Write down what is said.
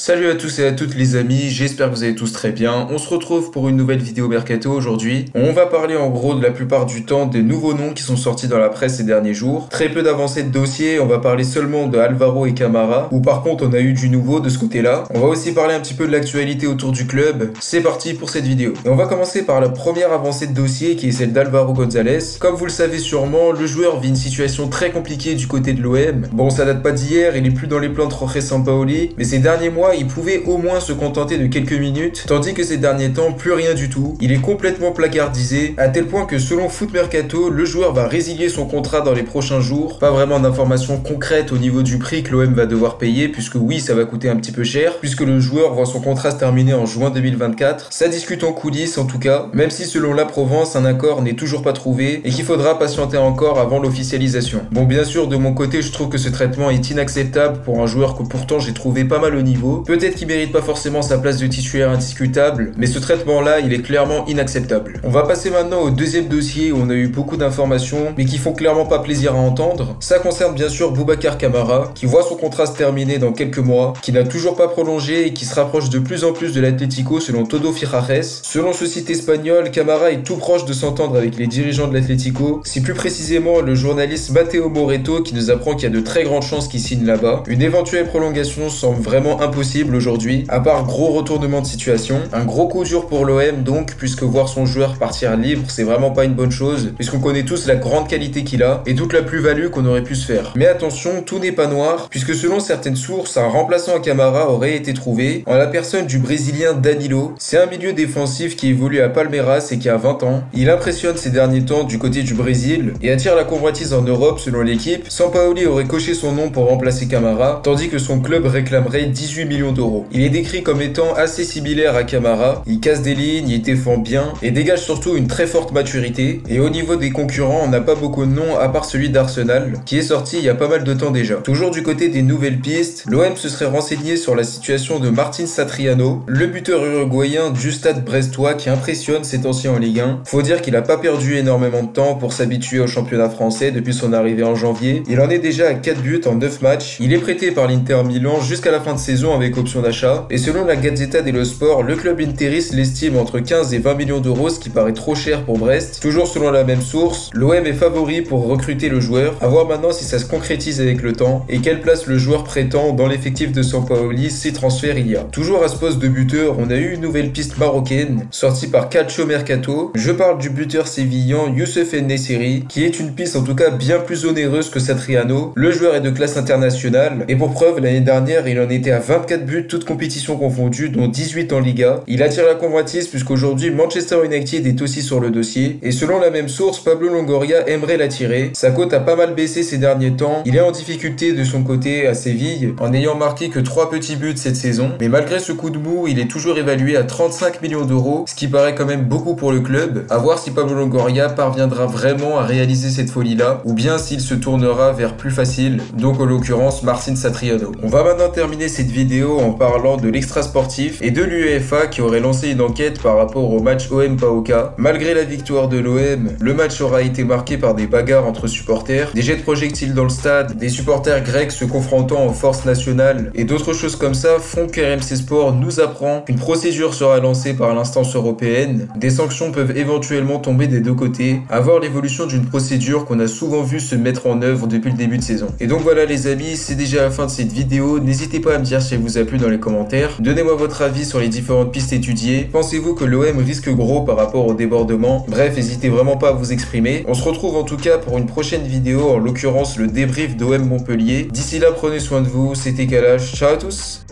Salut à tous et à toutes les amis, j'espère que vous allez tous très bien. On se retrouve pour une nouvelle vidéo Mercato aujourd'hui. On va parler en gros de la plupart du temps des nouveaux noms qui sont sortis dans la presse ces derniers jours. Très peu d'avancées de dossiers, on va parler seulement de Alvaro et Camara, où par contre on a eu du nouveau de ce côté-là. On va aussi parler un petit peu de l'actualité autour du club. C'est parti pour cette vidéo. Et on va commencer par la première avancée de dossier qui est celle d'Alvaro González. Comme vous le savez sûrement, le joueur vit une situation très compliquée du côté de l'OM. Bon, ça date pas d'hier, il est plus dans les plans de Jorge Sampaoli, mais ces derniers mois, il pouvait au moins se contenter de quelques minutes, tandis que ces derniers temps, plus rien du tout. Il est complètement placardisé, à tel point que selon Foot Mercato, le joueur va résilier son contrat dans les prochains jours. Pas vraiment d'informations concrètes au niveau du prix que l'OM va devoir payer, puisque oui, ça va coûter un petit peu cher, puisque le joueur voit son contrat se terminer en juin 2024. Ça discute en coulisses en tout cas, même si selon la Provence, un accord n'est toujours pas trouvé et qu'il faudra patienter encore avant l'officialisation. Bon, bien sûr, de mon côté, je trouve que ce traitement est inacceptable pour un joueur que pourtant j'ai trouvé pas mal au niveau. Peut-être qu'il mérite pas forcément sa place de titulaire indiscutable, mais ce traitement-là, il est clairement inacceptable. On va passer maintenant au deuxième dossier où on a eu beaucoup d'informations, mais qui font clairement pas plaisir à entendre. Ça concerne bien sûr Boubacar Camara, qui voit son contrat se terminer dans quelques mois, qui n'a toujours pas prolongé et qui se rapproche de plus en plus de l'Atlético selon Todo Firajes. Selon ce site espagnol, Camara est tout proche de s'entendre avec les dirigeants de l'Atlético. C'est plus précisément le journaliste Matteo Moretto qui nous apprend qu'il y a de très grandes chances qu'il signe là-bas. Une éventuelle prolongation semble vraiment impossible aujourd'hui, à part gros retournement de situation. Un gros coup dur pour l'OM donc, puisque voir son joueur partir libre, c'est vraiment pas une bonne chose, puisqu'on connaît tous la grande qualité qu'il a et toute la plus-value qu'on aurait pu se faire. Mais attention, tout n'est pas noir, puisque selon certaines sources, un remplaçant à Camara aurait été trouvé en la personne du Brésilien Danilo. C'est un milieu défensif qui évolue à Palmeiras et qui a 20 ans. Il impressionne ces derniers temps du côté du Brésil et attire la convoitise en Europe selon l'équipe. Sampaoli aurait coché son nom pour remplacer Camara, tandis que son club réclamerait 18 millions d'euros. Il est décrit comme étant assez similaire à Camara, il casse des lignes, il défend bien et dégage surtout une très forte maturité. Et au niveau des concurrents, on n'a pas beaucoup de noms à part celui d'Arsenal, qui est sorti il y a pas mal de temps déjà. Toujours du côté des nouvelles pistes, l'OM se serait renseigné sur la situation de Martín Satriano, le buteur uruguayen du Stade brestois qui impressionne ces temps-ci en Ligue 1. Faut dire qu'il a pas perdu énormément de temps pour s'habituer au championnat français depuis son arrivée en janvier. Il en est déjà à 4 buts en 9 matchs. Il est prêté par l'Inter Milan jusqu'à la fin de saison avec option d'achat. Et selon la Gazzetta dello Sport, le club interiste l'estime entre 15 et 20 millions d'euros, ce qui paraît trop cher pour Brest. Toujours selon la même source, l'OM est favori pour recruter le joueur. À voir maintenant si ça se concrétise avec le temps et quelle place le joueur prétend dans l'effectif de Sampaoli si transfert il y a. Toujours à ce poste de buteur, on a eu une nouvelle piste marocaine sortie par Calcio Mercato. Je parle du buteur sévillan Youssef En-Nesyri, qui est une piste en tout cas bien plus onéreuse que Satriano. Le joueur est de classe internationale et pour preuve, l'année dernière, il en était à 24 buts toutes compétitions confondues, dont 18 en Liga. Il attire la convoitise puisqu'aujourd'hui Manchester United est aussi sur le dossier. Et selon la même source, Pablo Longoria aimerait l'attirer. Sa cote a pas mal baissé ces derniers temps. Il est en difficulté de son côté à Séville, en n'ayant marqué que 3 petits buts cette saison. Mais malgré ce coup de mou, il est toujours évalué à 35 millions d'euros, ce qui paraît quand même beaucoup pour le club. À voir si Pablo Longoria parviendra vraiment à réaliser cette folie-là, ou bien s'il se tournera vers plus facile, donc en l'occurrence Martín Satriano. On va maintenant terminer cette vidéo en parlant de l'extra sportif et de l'UEFA qui aurait lancé une enquête par rapport au match OM-Paoka. Malgré la victoire de l'OM, le match aura été marqué par des bagarres entre supporters, des jets de projectiles dans le stade, des supporters grecs se confrontant aux forces nationales et d'autres choses comme ça font que RMC Sport nous apprend qu'une procédure sera lancée par l'instance européenne. Des sanctions peuvent éventuellement tomber des deux côtés, à voir l'évolution d'une procédure qu'on a souvent vu se mettre en œuvre depuis le début de saison. Et donc voilà les amis, c'est déjà la fin de cette vidéo. N'hésitez pas à me dire si elle vous a plu dans les commentaires. Donnez-moi votre avis sur les différentes pistes étudiées. Pensez-vous que l'OM risque gros par rapport au débordement? Bref, n'hésitez vraiment pas à vous exprimer. On se retrouve en tout cas pour une prochaine vidéo, en l'occurrence le débrief d'OM Montpellier. D'ici là, prenez soin de vous, c'était Kalash, ciao à tous.